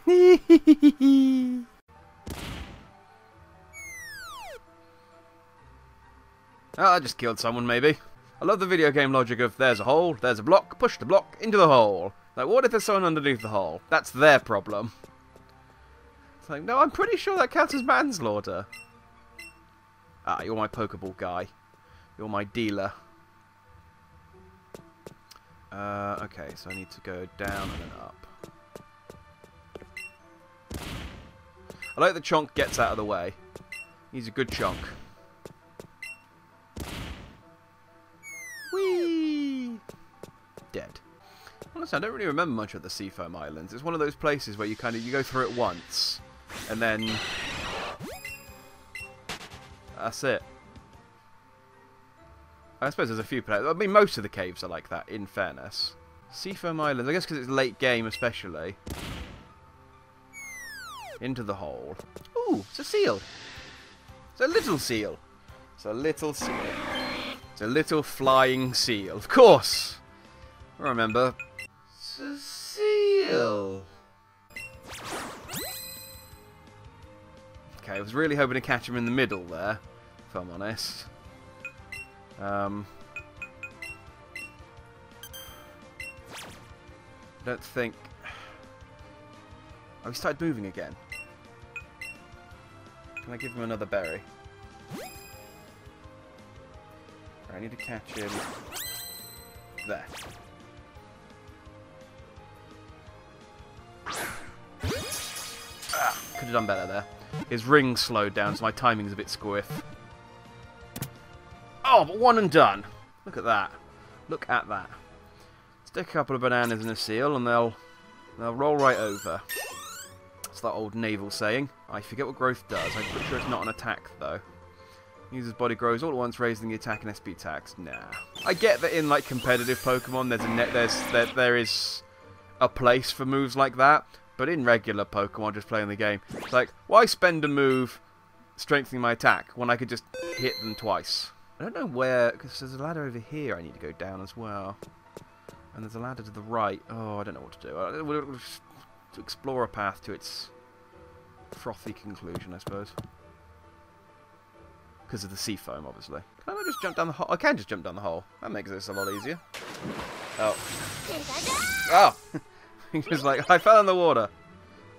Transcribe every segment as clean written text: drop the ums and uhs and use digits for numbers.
Oh, I just killed someone, maybe. I love the video game logic of there's a hole, there's a block, push the block into the hole. Like, what if there's someone underneath the hole? That's their problem. It's like, no, I'm pretty sure that counts as manslaughter. Ah, you're my Pokeball guy. You're my dealer. Okay, so I need to go down and then up. I like that Chonk gets out of the way. He's a good Chonk. Whee! Dead. Honestly, I don't really remember much of the Seafoam Islands. It's one of those places where you you go through it once, and then that's it. I suppose there's a few places. I mean, most of the caves are like that, in fairness. Seafoam Islands, I guess because it's late game especially. Into the hole. Ooh, it's a seal. It's a little seal. It's a little seal. It's a little flying seal. Of course! I remember. It's a seal. Okay, I was really hoping to catch him in the middle there, if I'm honest. I don't think... Oh, he started moving again. Can I give him another berry? I need to catch him there. Ah, could have done better there. His ring slowed down, so my timing's a bit squiff. Oh, but one and done. Look at that. Look at that. Stick a couple of bananas in a seal, and they'll roll right over. That's that old naval saying. I forget what growth does. I'm pretty sure it's not an attack, though. User's body grows all at once, raising the attack and SP attacks. Nah. I get that in like competitive Pokemon, there is a place for moves like that, but in regular Pokemon, just playing the game, it's like, why spend a move strengthening my attack when I could just hit them twice? I don't know where, because there's a ladder over here I need to go down as well, and there's a ladder to the right. Oh, I don't know what to do. We'll just to explore a path to its frothy conclusion, I suppose. Because of the sea foam, obviously. Can I just jump down the hole? I can just jump down the hole. That makes this a lot easier. Oh. Oh! He was like, I fell in the water.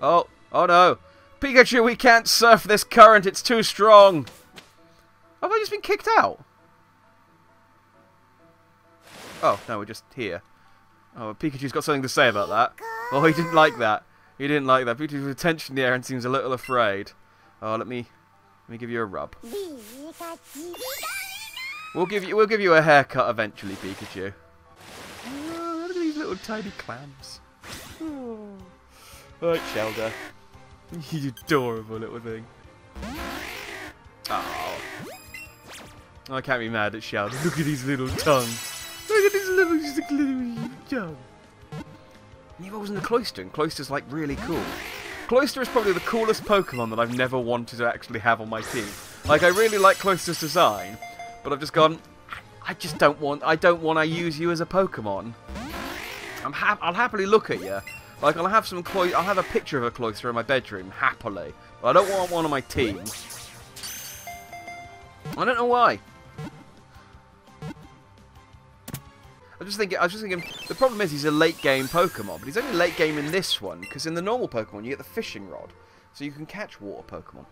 Oh. Oh no. Pikachu, we can't surf this current. It's too strong. Have I just been kicked out? Oh, no, we're just here. Oh, Pikachu's got something to say about that. Oh, he didn't like that. He didn't like that. Pikachu's attention in the air and seems a little afraid. Oh, let me give you a rub. We'll give you a haircut eventually, Pikachu. Oh, look at these little tiny clams. Oh, right, Shelder. You adorable little thing. Oh. I can't be mad at Shelder. Look at his little tongue. Look at his little tongue. And he evolves in the Cloyster, and Cloyster's like really cool. Cloyster is probably the coolest Pokemon that I've never wanted to actually have on my team. Like, I really like Cloyster's design, but I've just gone, I don't want to use you as a Pokemon. I'll happily look at you. Like, I'll have a picture of a Cloyster in my bedroom, happily. But I don't want one on my team. I don't know why. I was just thinking, the problem is he's a late game Pokemon, but he's only late game in this one, because in the normal Pokemon you get the fishing rod, so you can catch water Pokemon.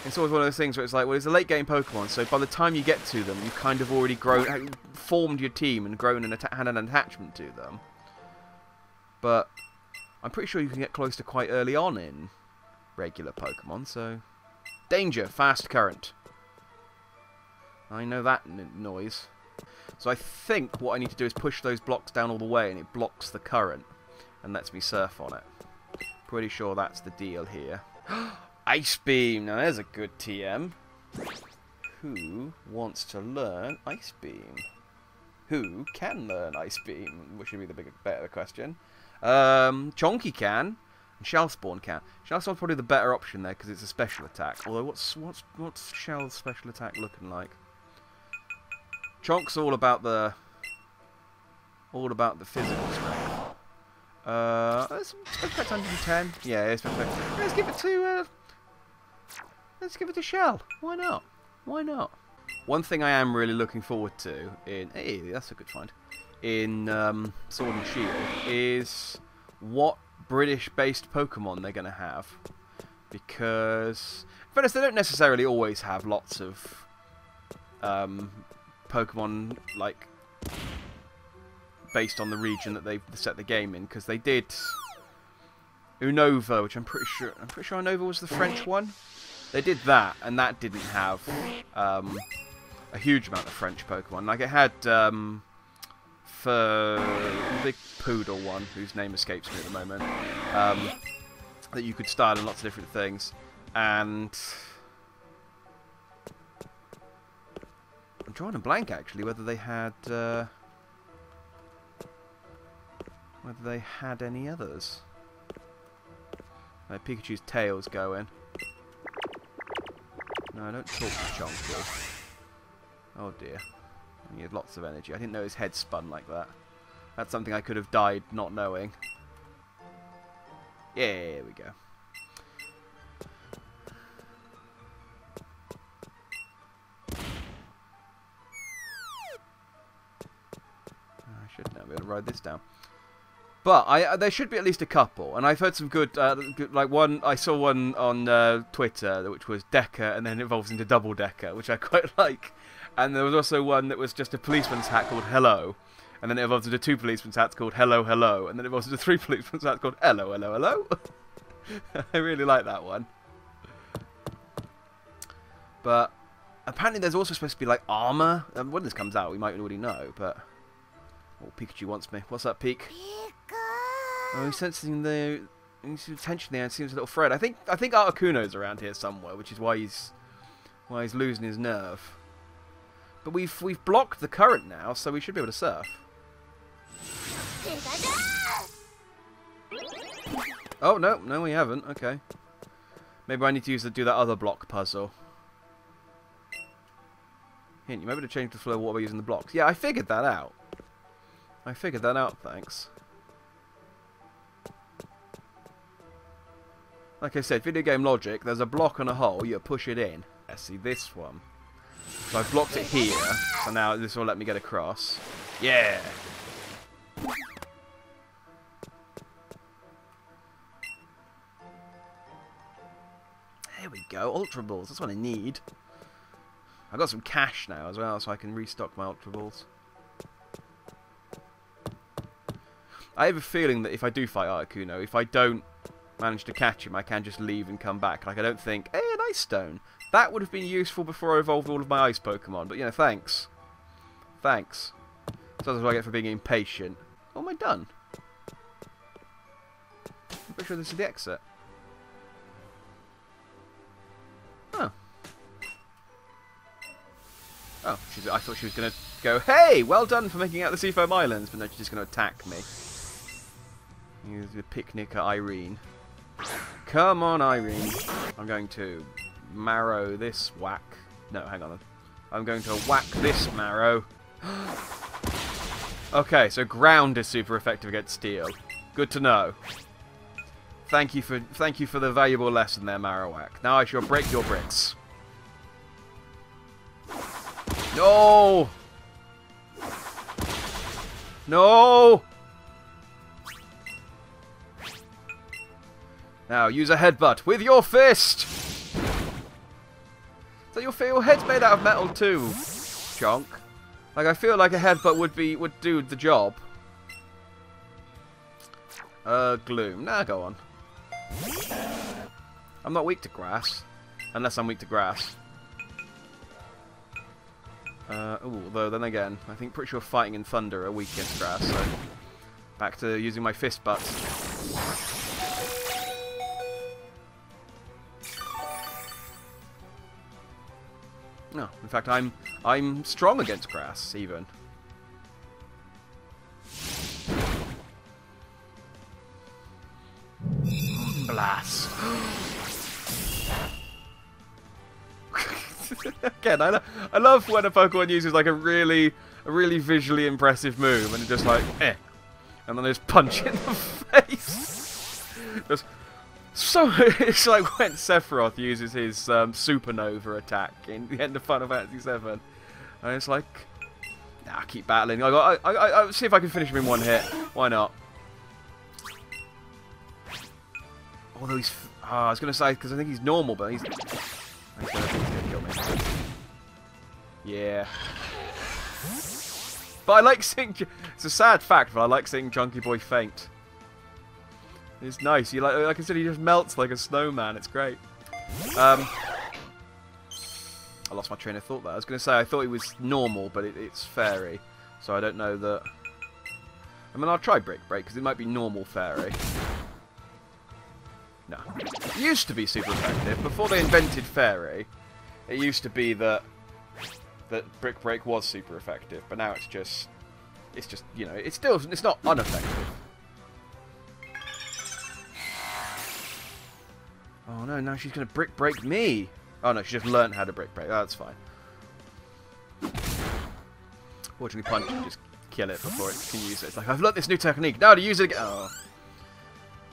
It's always one of those things where it's like, well, it's a late game Pokemon, so by the time you get to them, you've kind of already formed your team and grown and had an attachment to them. But I'm pretty sure you can get close to quite early on in regular Pokemon, so... Danger! Fast current. I know that noise. So I think what I need to do is push those blocks down all the way and it blocks the current and lets me surf on it. Pretty sure that's the deal here. Ice Beam! Now there's a good TM. Who wants to learn Ice Beam? Who can learn Ice Beam? Which should be the better question. Chonky can. And Shellspawn can. Shellspawn's probably the better option there because it's a special attack. Although what's Shell's special attack looking like? Chonk's all about the physical strength. Let's expect 110. Yeah, let's give it to. Let's give it to Shell. Why not? Why not? One thing I am really looking forward to in... Hey, that's a good find. In Sword and Shield is what British-based Pokemon they're going to have. Because... in fairness, they don't necessarily always have lots of Pokemon, like, based on the region that they've set the game in. Because they did Unova, which I'm pretty sure Unova was the French one. They did that, and that didn't have a huge amount of French Pokemon. Like, it had for the big poodle one, whose name escapes me at the moment, that you could style in lots of different things. And I'm drawing a blank, actually, whether they had any others. Pikachu's tail's going. No, I don't talk to Chonky. Oh dear. He had lots of energy. I didn't know his head spun like that. That's something I could have died not knowing. Yeah, here we go. I should now be able to ride this down. But there should be at least a couple, and I've heard some good, like one. I saw one on Twitter which was Decker, and then it evolves into Double Decker, which I quite like. And there was also one that was just a policeman's hat called Hello, and then it evolves into 2 policeman's hats called Hello Hello, and then it evolves into 3 policeman's hats called Hello Hello Hello. I really like that one. But apparently there's also supposed to be like armor. When this comes out, we might already know. But oh, Pikachu wants me. What's up, Peek? Oh, he's sensing the tension there and seems a little afraid. I think Articuno's around here somewhere, which is why he's losing his nerve. But we've blocked the current now, so we should be able to surf. Oh no, we haven't. Okay, maybe I need to do that other block puzzle. Hint: you might be able to change the flow of water by using the blocks. Yeah, I figured that out. Thanks. Like I said, video game logic, there's a block and a hole, you push it in. Yeah, see this one. So I've blocked it here, so now this will let me get across. Yeah! There we go, Ultra Balls, that's what I need. I've got some cash now as well, so I can restock my Ultra Balls. I have a feeling that if I do fight Articuno, if I don't manage to catch him, I can just leave and come back. Like, I don't think, hey, an Ice Stone. That would have been useful before I evolved all of my Ice Pokemon. But, you know, thanks. Thanks. So that's what I get for being impatient. Oh, am I done? I'm pretty sure this is the exit. Oh. Oh, I thought she was going to go, hey, well done for making out the Seafoam Islands. But no, she's just going to attack me. Use the picnic at Irene. Come on, Irene. I'm going to marrow this whack. No, hang on. I'm going to whack this marrow. Okay, so ground is super effective against steel. Good to know. Thank you for the valuable lesson there, Marowak. Now I shall break your bricks. No! No! Now, use a headbutt with your fist! So your head's made out of metal too, Chonk. Like, I feel like a headbutt would do the job. Gloom. Nah, go on. I'm not weak to grass. Unless I'm weak to grass. Although, then again, I think pretty sure fighting and thunder are weak against grass, so... Back to using my fist butts. No, in fact, I'm strong against grass, even. Blast. Again, I love when a Pokemon uses like a really visually impressive move, and it's just like, eh. and then I just punch it in the face. It's like when Sephiroth uses his supernova attack in the end of Final Fantasy VII, and it's like, nah, keep battling. I'll see if I can finish him in one hit. Why not? Although he's, I was gonna say because I think he's normal, but he's gonna kill me. Yeah. But I like seeing. It's a sad fact, but I like seeing Junkie Boy faint. It's nice. You like I said, he just melts like a snowman. It's great. I lost my train of thought there. I was going to say I thought he was normal, but it's fairy, so I don't know that. I mean, I'll try Brick Break because it might be normal fairy. No, it used to be super effective before they invented fairy. It used to be that Brick Break was super effective, but now it's just you know, it's not ineffective. Oh no, now she's going to Brick Break me. Oh no, she just learned how to Brick Break. That's fine. Fortunately, punch and just kill it before it can use it. It's like, I've learnt this new technique, now to use it again. Oh.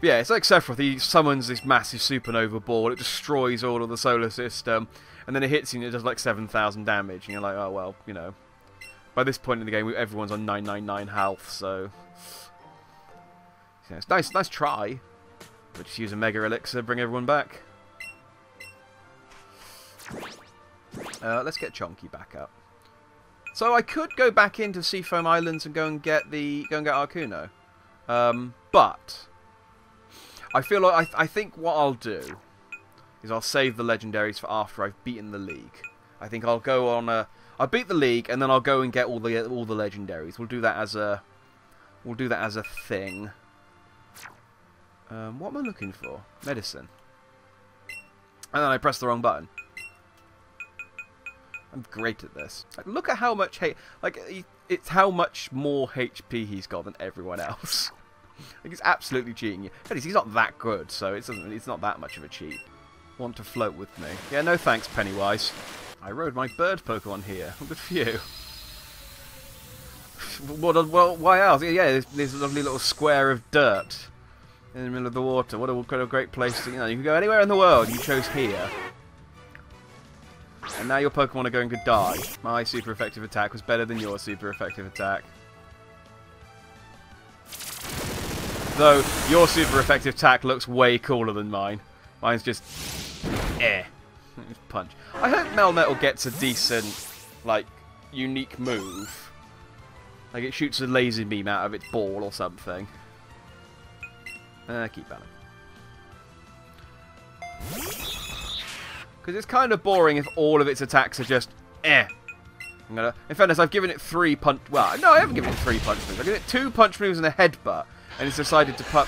But yeah, it's like Sephiroth. He summons this massive supernova ball. It destroys all of the solar system. And then it hits you and it does like 7,000 damage. And you're like, oh well, you know. By this point in the game, everyone's on 999 health, so... Yeah, it's nice try. But just use a Mega Elixir, bring everyone back. Let's get Chonky back up. So I could go back into Seafoam Islands and go and get Arcuno. But I feel like I think what I'll do is I'll save the legendaries for after I've beaten the league. I think I'll go on I'll beat the league and then I'll go and get all the legendaries. We'll do that as a thing. What am I looking for? Medicine. And then I press the wrong button. I'm great at this. Like, look at how much it's how much more HP he's got than everyone else. Like, he's absolutely cheating you. He's not that good, so it's not that much of a cheat. Want to float with me? Yeah, no thanks, Pennywise. I rode my bird Pokemon here. Good for you. Well, why else? Yeah, this lovely little square of dirt in the middle of the water. What a great place to, you know, you can go anywhere in the world. You chose here. And now your Pokemon are going to die. My super effective attack was better than your super effective attack. Though, your super effective attack looks way cooler than mine. Mine's just... punch. I hope Melmetal gets a decent, like, unique move. Like it shoots a laser beam out of its ball or something. Keep battling. Because it's kind of boring if all of its attacks are just In fairness, I've given it 3 punch... Well, no, I haven't given it 3 punch moves. I've given it 2 punch moves and a headbutt. And it's decided to put...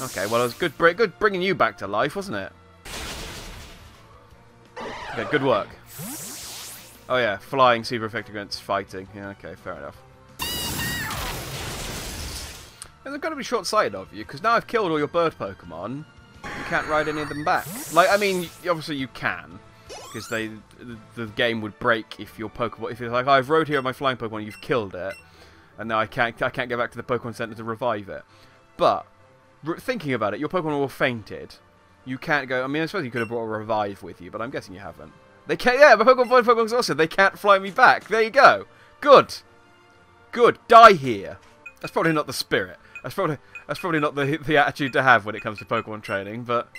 Okay, well, it was good bringing you back to life, wasn't it? Okay, good work. Oh yeah, flying super effective against fighting. Yeah, okay, fair enough. And they've got to be short-sighted of you, because now I've killed all your bird Pokemon, you can't ride any of them back. Like, I mean, obviously you can, because the game would break if your Pokemon... If it's like, I've rode here on my flying Pokemon, you've killed it, and now I can't go back to the Pokemon Center to revive it. But, thinking about it, your Pokemon all fainted. You can't go... I mean, I suppose you could have brought a revive with you, but I'm guessing you haven't. They can't... Yeah, my Pokemon's also... They can't fly me back. There you go. Good. Good. Die here. That's probably not the spirit. That's probably not the attitude to have when it comes to Pokemon training, but...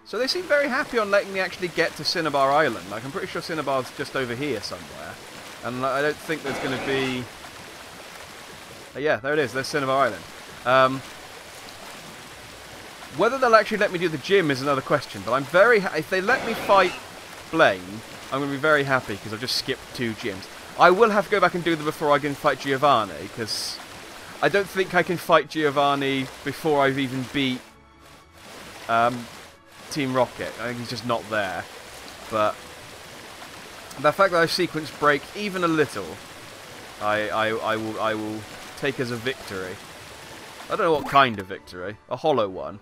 So they seem very happy on letting me actually get to Cinnabar Island. Like, I'm pretty sure Cinnabar's just over here somewhere. And I don't think there's going to be... yeah, there it is. There's Cinnabar Island. Whether they'll actually let me do the gym is another question, but I'm very... If they let me fight Blaine, I'm going to be very happy, because I've just skipped 2 gyms. I will have to go back and do them before I can fight Giovanni, because... I don't think I can fight Giovanni before I've even beat Team Rocket. I think he's just not there. But the fact that I've sequenced break even a little, I will take as a victory. I don't know what kind of victory. A hollow one.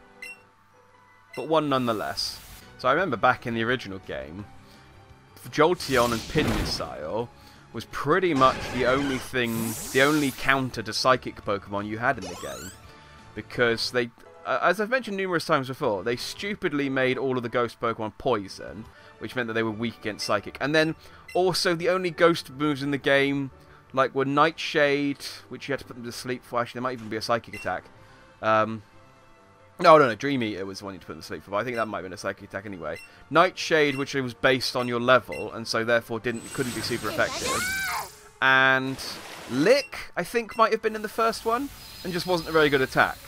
But one nonetheless. So I remember back in the original game, Jolteon and Pin Missile was pretty much the only counter to Psychic Pokemon you had in the game. because they, as I've mentioned numerous times before, they stupidly made all of the ghost Pokemon poison, which meant that they were weak against Psychic. And then also the only ghost moves in the game, like, were Nightshade, which you had to put them to sleep for. Actually, there might even be a Psychic attack. No, Dream Eater was the one you had to put them to sleep for, but I think that might have been a Psychic attack anyway. Nightshade, which was based on your level, and so therefore couldn't be super effective. And Lick, I think, might have been in the first one, and just wasn't a very good attack.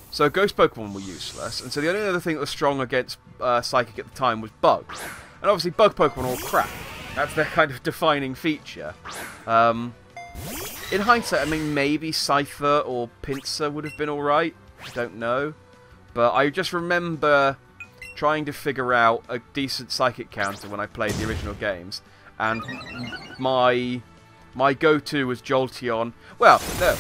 So Ghost Pokemon were useless, and so the only other thing that was strong against Psychic at the time was Bug. And obviously Bug Pokemon are all crap. That's their kind of defining feature. In hindsight, I mean, maybe Cypher or Pinsir would have been alright. I don't know. But I just remember trying to figure out a decent Psychic counter when I played the original games. And my go-to was Jolteon. Well, no,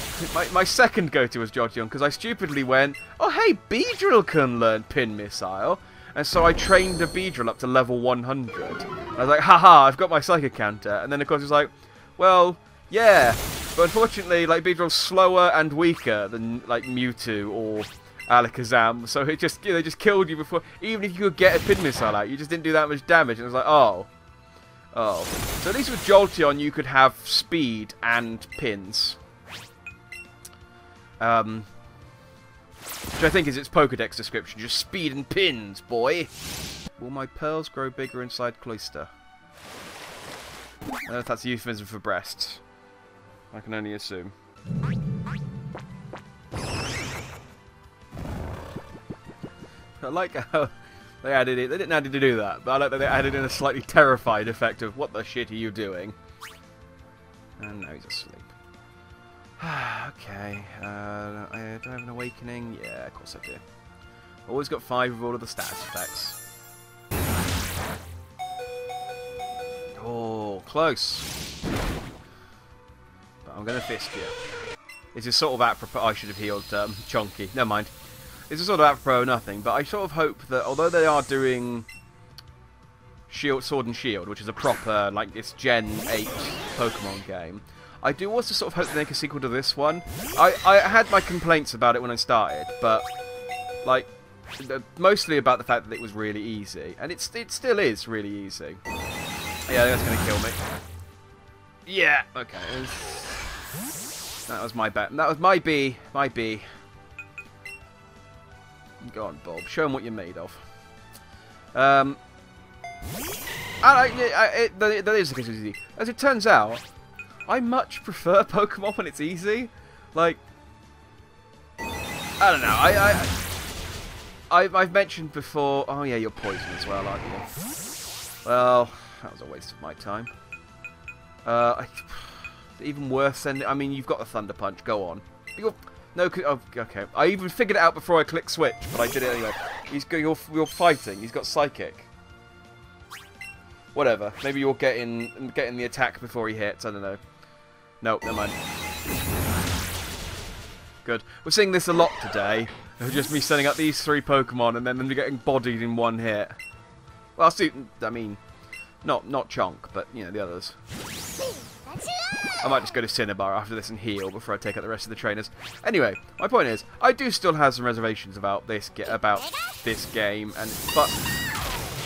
my second go-to was Jolteon, because I stupidly went, oh hey, Beedrill can learn Pin Missile. And so I trained a Beedrill up to level 100. I was like, haha, I've got my Psychic counter. And then of course it was like, well, yeah, but unfortunately, like, Beedrill's slower and weaker than, like, Mewtwo or Alakazam, so it just, they just killed you before, even if you could get a Pin Missile out, you just didn't do that much damage, and it was like, oh. So at least with Jolteon, you could have speed and pins. Which I think is its Pokedex description, just speed and pins, boy. Will my pearls grow bigger inside Cloyster? I don't know if that's a euphemism for breasts. I can only assume. I like how they added it. They didn't add it to do that, but I like that they added in a slightly terrified effect of, what the shit are you doing? And now he's asleep. Okay. Do I have an awakening? Yeah, of course I do. Always got 5 of all of the stats effects. Oh, close. I'm going to fist you. This is sort of apropos. I should have healed Chonky. Never mind. This is sort of apropos nothing, but I sort of hope that, although they are doing Sword and Shield, which is a proper, like, this Gen 8 Pokemon game, I do also sort of hope they make a sequel to this one. I had my complaints about it when I started, but, like, mostly about the fact that it was really easy. And it still is really easy. Yeah, that's going to kill me. Yeah, okay. That was my bet. That was my B. My B. Go on, Bob. Show them what you're made of. That is the case with easy. As it turns out, I much prefer Pokemon when it's easy. Like, I don't know. I've mentioned before. Oh yeah, you're poison as well, aren't you? Well, that was a waste of my time. Even worse than, I mean, you've got a Thunder Punch. Go on. No, oh, okay. I even figured it out before I clicked switch, but I did it anyway. You're fighting. He's got Psychic. Whatever. Maybe you're getting the attack before he hits. I don't know. Nope, never mind. Good. We're seeing this a lot today. Just me setting up these 3 Pokemon and then them getting bodied in one hit. Well, I mean, not Chonk, but you know the others. I might just go to Cinnabar after this and heal before I take out the rest of the trainers. Anyway, my point is, I do still have some reservations about this game, but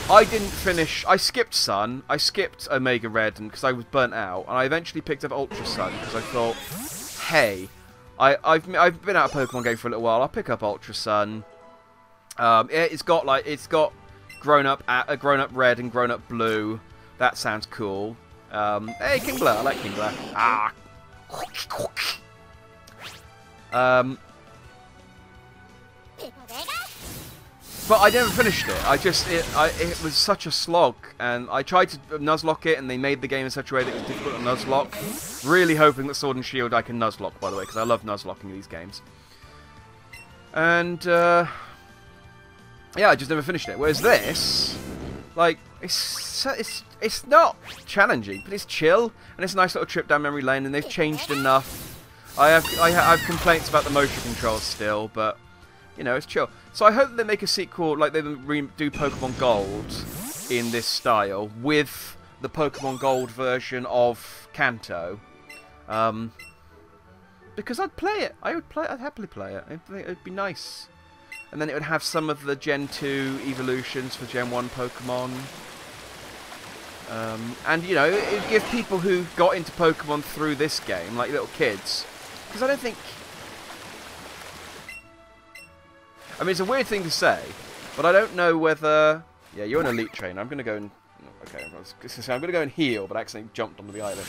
I didn't finish. I skipped Sun, I skipped Omega Red, because I was burnt out, and I eventually picked up Ultra Sun because I thought, hey, I've been out of Pokemon game for a little while. I'll pick up Ultra Sun. It's got grown up Red and grown up Blue. That sounds cool. Hey, Kingler. I like Kingler. Ah. But I never finished it. It was such a slog, and I tried to Nuzlocke it, and they made the game in such a way that it was difficult to Nuzlocke. Really hoping that Sword and Shield I can Nuzlocke, by the way, because I love Nuzlocking these games. And yeah, I just never finished it. Whereas this, like, it's not challenging, but it's chill, and it's a nice little trip down memory lane, and they've changed enough. I have complaints about the motion controls still, but you know, it's chill. So I hope that they make a sequel, like they do Pokemon Gold in this style with the Pokemon Gold version of Kanto. Because I'd play it. I'd happily play it. I think it'd be nice. And then it would have some of the Gen 2 evolutions for Gen 1 Pokemon. And, you know, it'd give people who got into Pokemon through this game, like little kids. Because I don't think... I mean, it's a weird thing to say, but I don't know whether... Yeah, you're an elite trainer. I'm going to go and... Okay, I'm going to go and heal, but accidentally jumped onto the island.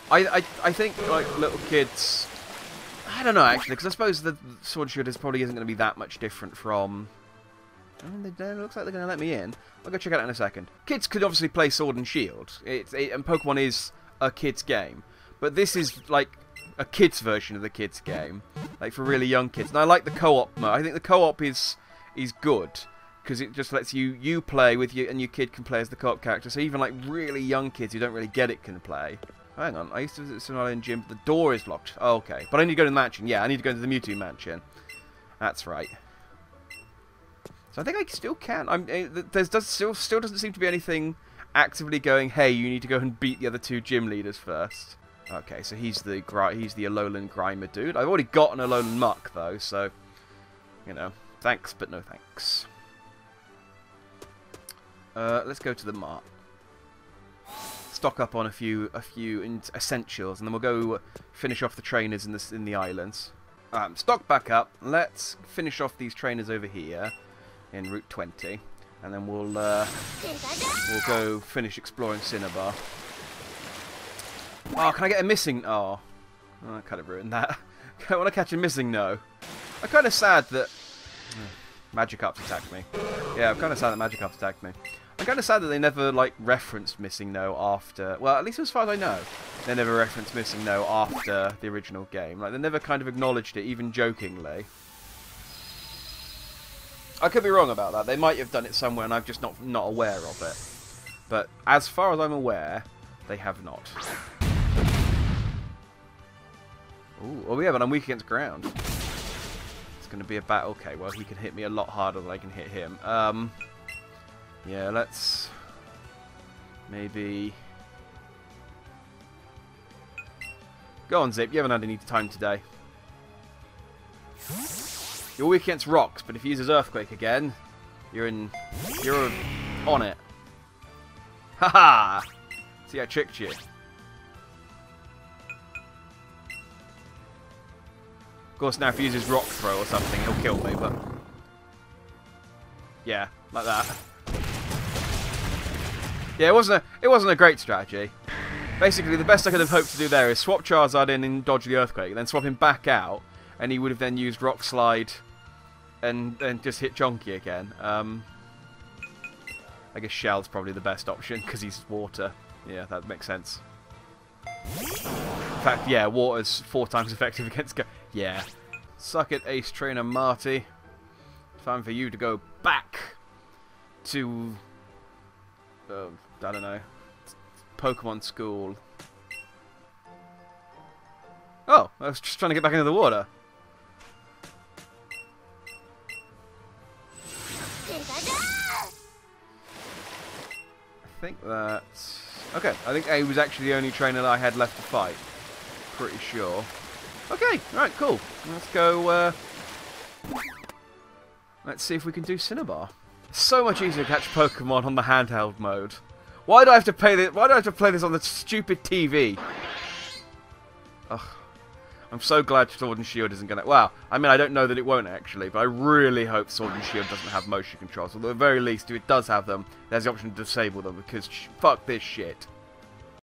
I think, like, little kids... I don't know, actually, because I suppose the Sword and Shield probably isn't going to be that much different from... It looks like they're going to let me in. I'll go check it out in a second. Kids could obviously play Sword and Shield, and Pokemon is a kid's game. But this is, like, a kid's version of the kid's game. Like, for really young kids. And I like the co-op mode. I think the co-op is good. Because it just lets you play with you, and your kid can play as the co-op character. So even, like, really young kids who don't really get it can play. Hang on, I used to visit Seafoam Island gym. The door is locked. Oh, okay. But I need to go to the mansion. Yeah, I need to go to the Mewtwo mansion. That's right. So I think I still can. There still doesn't seem to be anything actively going, hey, you need to go and beat the other 2 gym leaders first. Okay, so he's the Alolan Grimer dude. I've already got an Alolan Muck, though, so, you know, thanks, but no thanks. Let's go to the mart. Stock up on a few essentials, and then we'll go finish off the trainers in the islands. Stock back up. Let's finish off these trainers over here in Route 20, and then we'll go finish exploring Cinnabar. Oh, can I get a missing? Oh, I kind of ruined that. I want to catch a missing no. I'm kind of sad that Magikarp's attacked me. Yeah, I'm kind of sad that Magikarp's attacked me. I'm kind of sad that they never, like, referenced Missing No after... Well, at least as far as I know, they never referenced Missing No after the original game. Like, they never kind of acknowledged it, even jokingly. I could be wrong about that. They might have done it somewhere and I'm just not aware of it. But as far as I'm aware, they have not. Ooh, oh yeah, but I'm weak against ground. It's going to be a battle. Okay, well, he can hit me a lot harder than I can hit him. Yeah, let's maybe... Go on, Zip. You haven't had any time today. You're weak against rocks, but if he uses Earthquake again, you're on it. Haha! See, I tricked you. Of course, now if he uses Rock Throw or something, he'll kill me, but... Yeah, like that. Yeah, it wasn't a great strategy. Basically, the best I could have hoped to do there is swap Charizard in and dodge the Earthquake, and then swap him back out, and he would have then used Rock Slide and just hit Chonky again. I guess Shell's probably the best option, because he's water. Yeah, that makes sense. In fact, yeah, water's 4 times effective against... Yeah. Suck it, Ace Trainer Marty. Time for you to go back to... I don't know. Pokemon School. Oh, I was just trying to get back into the water. I think that's... Okay, I think A was actually the only trainer that I had left to fight. Pretty sure. Okay, right, cool. Let's go, let's see if we can do Cinnabar. So much easier to catch Pokemon on the handheld mode. Why do I have to play this? Why do I have to play this on the stupid TV? Ugh. I'm so glad Sword and Shield isn't gonna... Well, I mean, I don't know that it won't actually, but I really hope Sword and Shield doesn't have motion controls. Although, at the very least, if it does have them, there's the option to disable them, because fuck this shit.